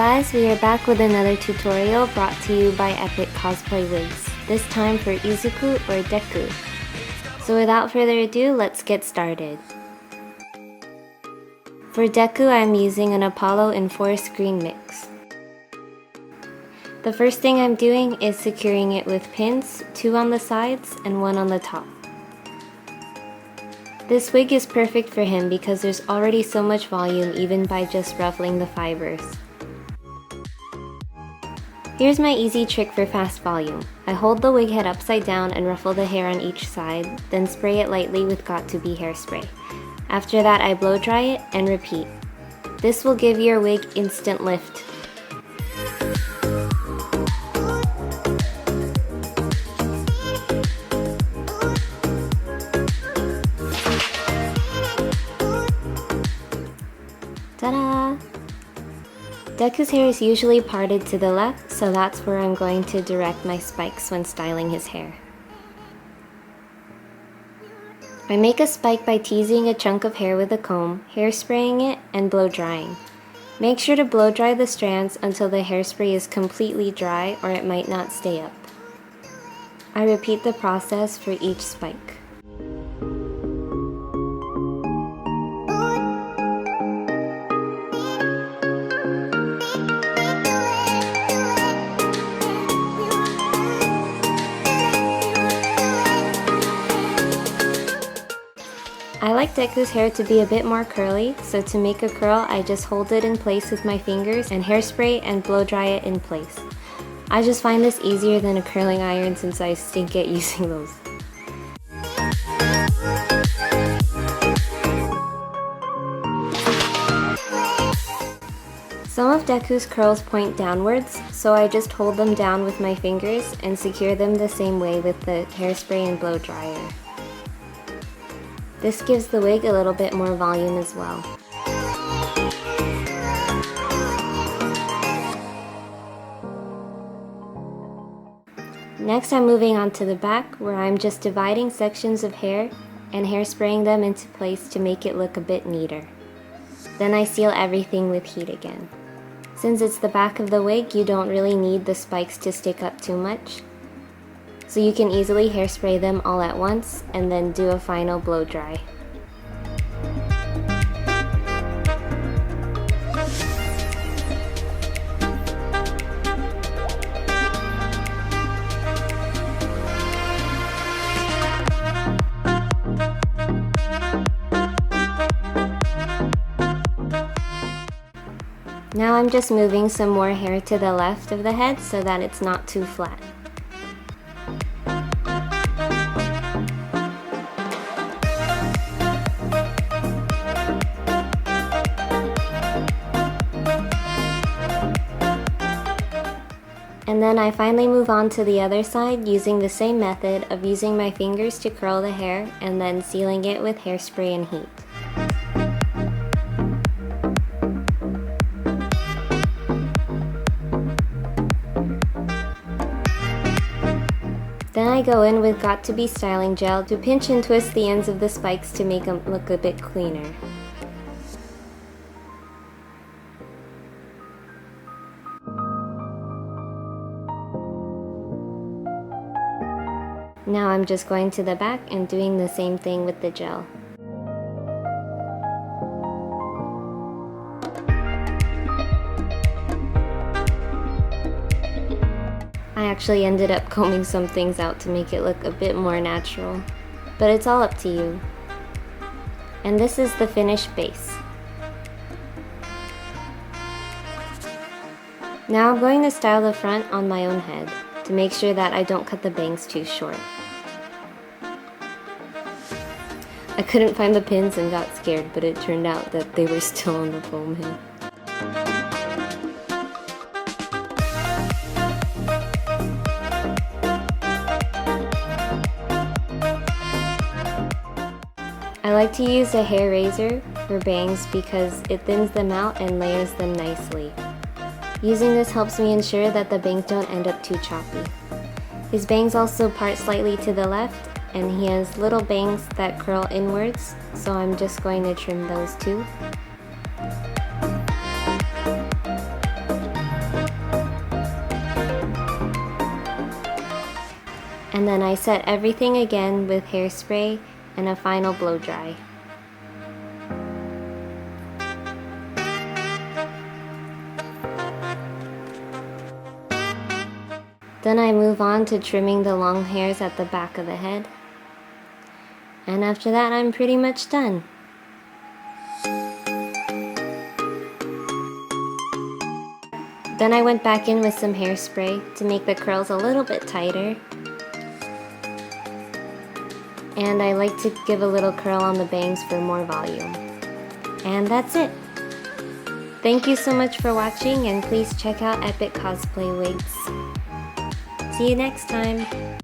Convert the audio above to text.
guys, we are back with another tutorial brought to you by Epic Cosplay Wigs, this time for Izuku or Deku. So without further ado, let's get started. For Deku, I am using an Apollo and Forest Green mix. The first thing I'm doing is securing it with pins, 2 on the sides and 1 on the top. This wig is perfect for him because there's already so much volume even by just ruffling the fibers. Here's my easy trick for fast volume. I hold the wig head upside down and ruffle the hair on each side, then spray it lightly with got-to-be hairspray. After that, I blow dry it and repeat. This will give your wig instant lift. Ta-da! Deku's hair is usually parted to the left, so that's where I'm going to direct my spikes when styling his hair. I make a spike by teasing a chunk of hair with a comb, hairspraying it, and blow drying. Make sure to blow dry the strands until the hairspray is completely dry or it might not stay up. I repeat the process for each spike. I like Deku's hair to be a bit more curly, so to make a curl, I just hold it in place with my fingers and hairspray and blow dry it in place. I just find this easier than a curling iron since I stink at using those. Some of Deku's curls point downwards, so I just hold them down with my fingers and secure them the same way with the hairspray and blow dryer. This gives the wig a little bit more volume as well. Next, I'm moving on to the back, where I'm just dividing sections of hair and hairspraying them into place to make it look a bit neater. Then I seal everything with heat again. Since it's the back of the wig, you don't really need the spikes to stick up too much. So you can easily hairspray them all at once and then do a final blow dry. Now I'm just moving some more hair to the left of the head so that it's not too flat. And then I finally move on to the other side using the same method of using my fingers to curl the hair and then sealing it with hairspray and heat. Then I go in with got-to-be styling gel to pinch and twist the ends of the spikes to make them look a bit cleaner. Now I'm just going to the back and doing the same thing with the gel. I actually ended up combing some things out to make it look a bit more natural, but it's all up to you. And this is the finished base. Now I'm going to style the front on my own head to make sure that I don't cut the bangs too short. I couldn't find the pins and got scared, but it turned out that they were still on the foam head. I like to use a hair razor for bangs because it thins them out and layers them nicely. Using this helps me ensure that the bangs don't end up too choppy. His bangs also part slightly to the left, and he has little bangs that curl inwards, so I'm just going to trim those too. And then I set everything again with hairspray and a final blow dry. Then I move on to trimming the long hairs at the back of the head. And after that, I'm pretty much done. Then I went back in with some hairspray to make the curls a little bit tighter. And I like to give a little curl on the bangs for more volume. And that's it. Thank you so much for watching, and please check out Epic Cosplay Wigs. See you next time!